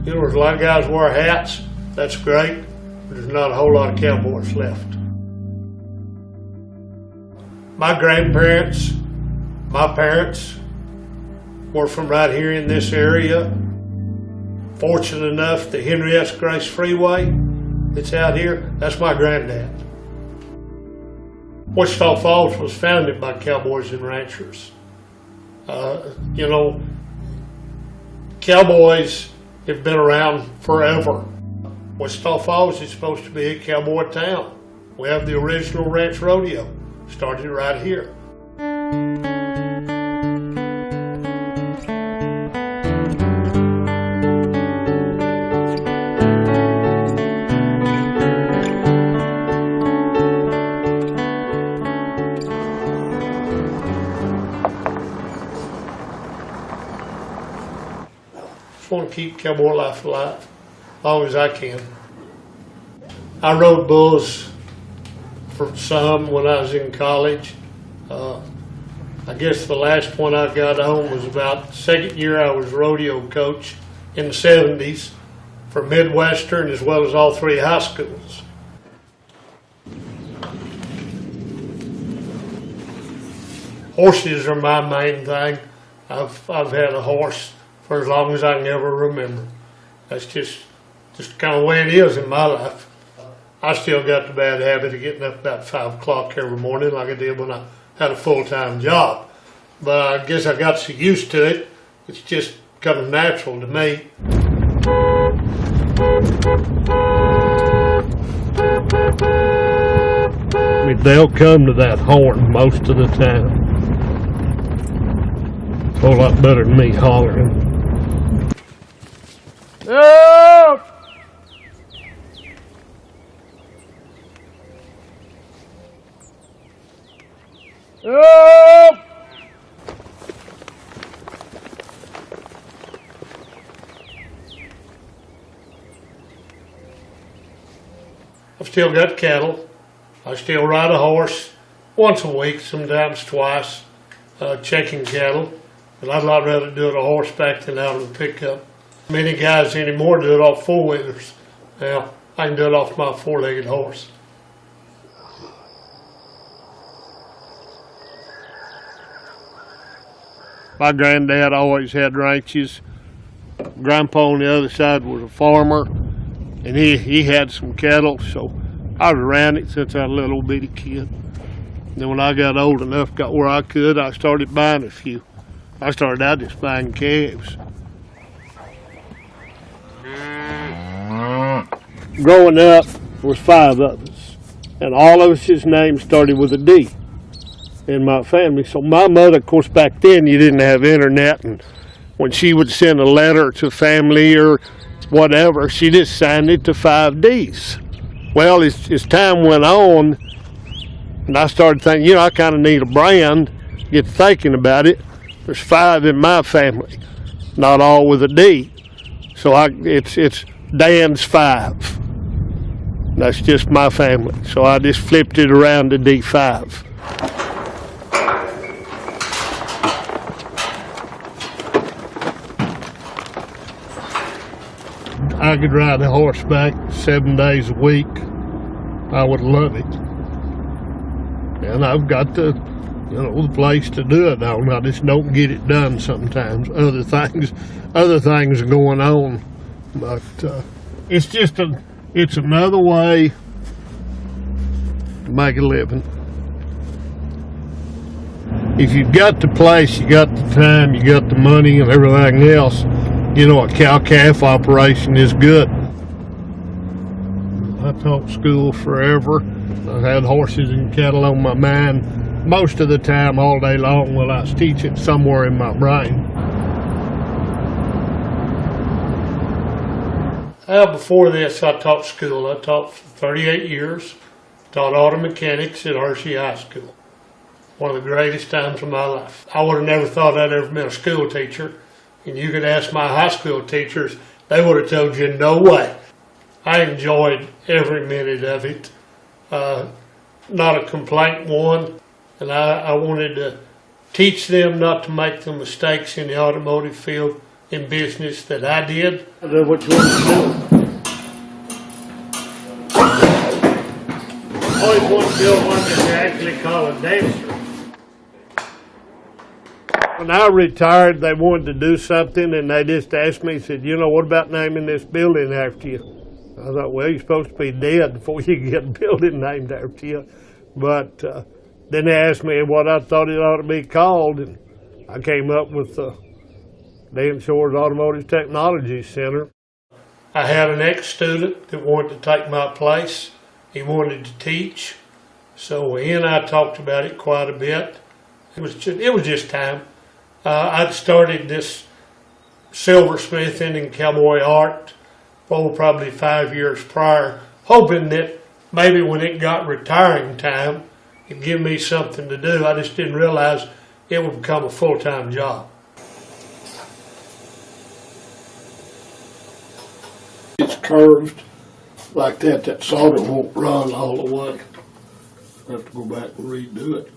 You know, there's a lot of guys wear hats. That's great. But there's not a whole lot of cowboys left. My grandparents, my parents were from right here in this area. Fortunate enough, the Henry S. Grace Freeway that's out here, that's my granddad. Wichita Falls was founded by cowboys and ranchers. You know, cowboys have been around forever. Wichita Falls is supposed to be a cowboy town. We have the original ranch rodeo, started right here. Just want to keep cowboy life alive as long as I can. I rode bulls for some when I was in college. I guess the last one I got on was about the second year I was rodeo coach in the 70s for Midwestern as well as all three high schools. Horses are my main thing. I've had a horse for as long as I can ever remember. That's just kind of the way it is in my life. I still got the bad habit of getting up about 5 o'clock every morning like I did when I had a full-time job. But I guess I got so used to it, it's just kind of natural to me. I mean, they'll come to that horn most of the time. It's a whole lot better than me hollering. Up! Up! I've still got cattle. I still ride a horse once a week, sometimes twice, checking cattle. But I'd a lot rather do it on horseback than out of the pickup. Many guys anymore do it off four-wheelers. Now, I can do it off my four-legged horse. My granddad always had ranches. Grandpa on the other side was a farmer, and he had some cattle, so I was around it since I was a little bitty kid. Then when I got old enough, got where I could, I started buying a few. I started out just buying calves. Growing up, there was 5 of us, and all of us' names started with a D in my family. So my mother, of course, back then you didn't have internet, and when she would send a letter to family or whatever, she just signed it to 5 Ds. Well, as time went on, and I started thinking, you know, I kind of need a brand, get thinking about it. There's 5 in my family, not all with a D. So it's Dan's 5. That's just my family. So I just flipped it around to D5. I could ride a horseback 7 days a week. I would love it. And I've got the place to do it on. I just don't get it done sometimes. Other things are going on. But it's another way to make a living. If you've got the place, you got the time, you got the money and everything else, you know, a cow-calf operation is good. I taught school forever. I had horses and cattle on my mind most of the time, all day long, while I was teaching somewhere in my brain. Before this, I taught school. I taught for 38 years. Taught auto mechanics at Hershey High School. One of the greatest times of my life. I would have never thought I'd ever been a school teacher. And you could ask my high school teachers, they would have told you no way. I enjoyed every minute of it. Not a complaint one. And I wanted to teach them not to make the mistakes in the automotive field in business that I did. I know what you want to do. I always wanted to build one that they actually call a dancer. When I retired, they wanted to do something, and they just asked me, said, you know, what about naming this building after you? I thought, well, you're supposed to be dead before you can get a building named after you. But then they asked me what I thought it ought to be called, and I came up with the Dan Shores Automotive Technology Center. I had an ex-student that wanted to take my place. He wanted to teach, so he and I talked about it quite a bit. It was just time. I'd started this silversmithing and cowboy art probably 5 years prior, hoping that maybe when it got retiring time, it'd give me something to do. I just didn't realize it would become a full-time job. It's curved like that. That solder won't run all the way. I have to go back and redo it.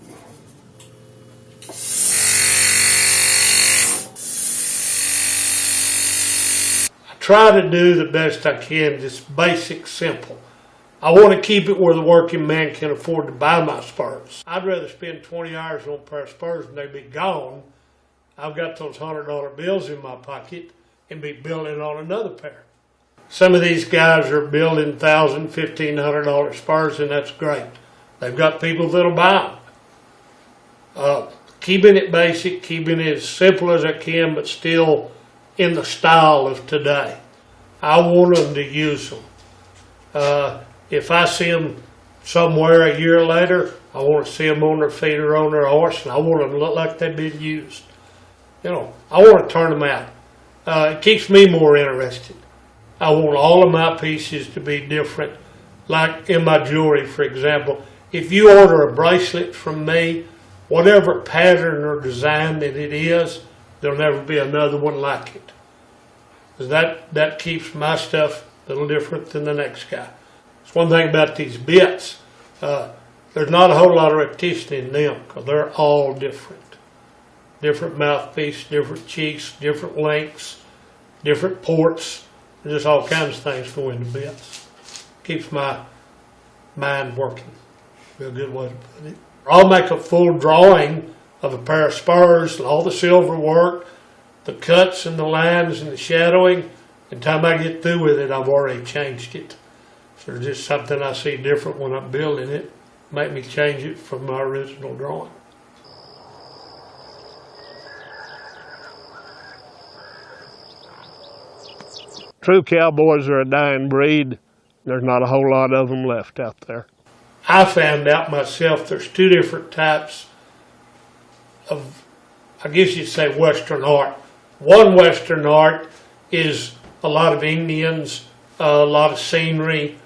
Try to do the best I can, just basic, simple. I want to keep it where the working man can afford to buy my spurs. I'd rather spend 20 hours on a pair of spurs and they be gone. I've got those $100 bills in my pocket and be building on another pair. Some of these guys are building $1,000, $1,500 spurs, and that's great. They've got people that'll buy them. Keeping it basic, keeping it as simple as I can, but still in the style of today. I want them to use them. If I see them somewhere a year later, I want to see them on their feet or on their horse, and I want them to look like they've been used. You know, I want to turn them out. It keeps me more interested. I want all of my pieces to be different. Like in my jewelry, for example, if you order a bracelet from me, whatever pattern or design that it is, there'll never be another one like it. Because that keeps my stuff a little different than the next guy. It's one thing about these bits. There's not a whole lot of repetition in them because they're all different. Different mouthpiece, different cheeks, different lengths, different ports. There's just all kinds of things go into bits. Keeps my mind working. Be a good way to put it. I'll make a full drawing of a pair of spurs and all the silver work, the cuts and the lines and the shadowing. By the time I get through with it, I've already changed it. So there's just something I see different when I'm building it, make me change it from my original drawing. True cowboys are a dying breed. There's not a whole lot of them left out there. I found out myself there's two different types of, I guess you'd say, Western art. One Western art is a lot of Indians, a lot of scenery,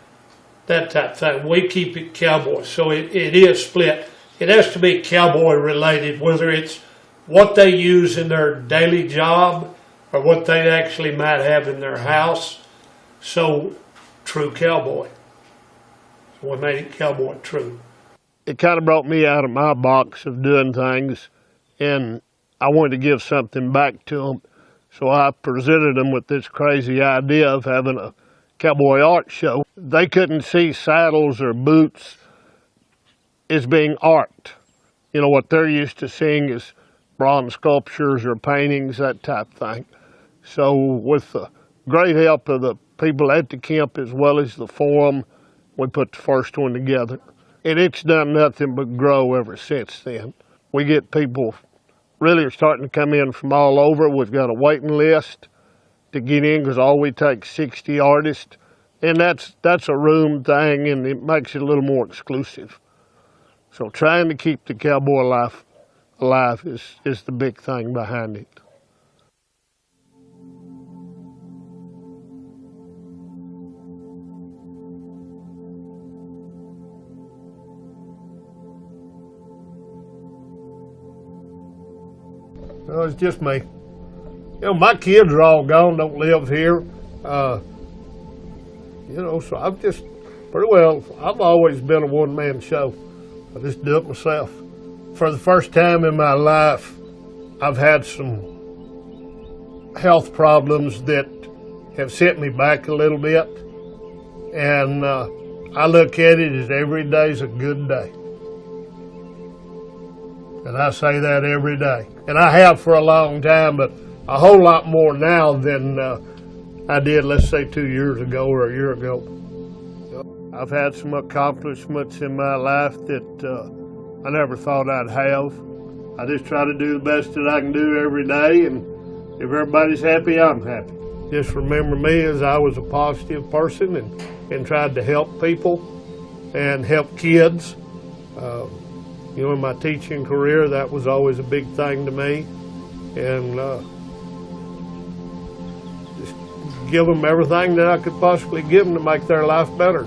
that type of thing. We keep it cowboy, so it is split. It has to be cowboy related, whether it's what they use in their daily job or what they actually might have in their house. So, true cowboy. So what made it cowboy true. It kind of brought me out of my box of doing things, and I wanted to give something back to them. So I presented them with this crazy idea of having a cowboy art show. They couldn't see saddles or boots as being art. You know, what they're used to seeing is bronze sculptures or paintings, that type of thing. So with the great help of the people at the camp as well as the forum, we put the first one together. And it's done nothing but grow ever since then. We get people really are starting to come in from all over. We've got a waiting list to get in because all we take 60 artists. And that's a room thing, and it makes it a little more exclusive. So trying to keep the cowboy life alive is the big thing behind it. No, it's just me. You know, my kids are all gone, don't live here. You know, so I've just I've always been a one-man show. I just do it myself. For the first time in my life, I've had some health problems that have set me back a little bit, and I look at it as every day's a good day. And I say that every day. And I have for a long time, but a whole lot more now than I did, let's say, 2 years ago or a year ago. I've had some accomplishments in my life that I never thought I'd have. I just try to do the best that I can do every day, and if everybody's happy, I'm happy. Just remember me as I was a positive person and tried to help people and help kids. You know, in my teaching career, that was always a big thing to me. And just give them everything that I could possibly give them to make their life better.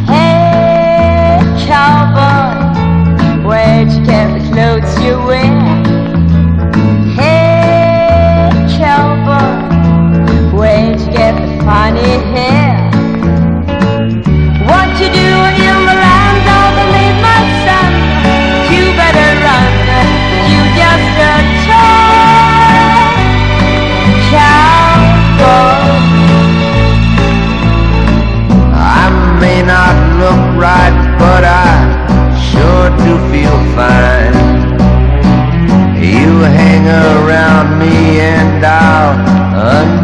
Hey, cowboy, where'd you get the clothes you wear? Where'd you get the funny hair? What you do in the land of the midnight sun? You better run, you just a toy cowboy. I may not look right, but I sure do feel fine. You hang around me and I'll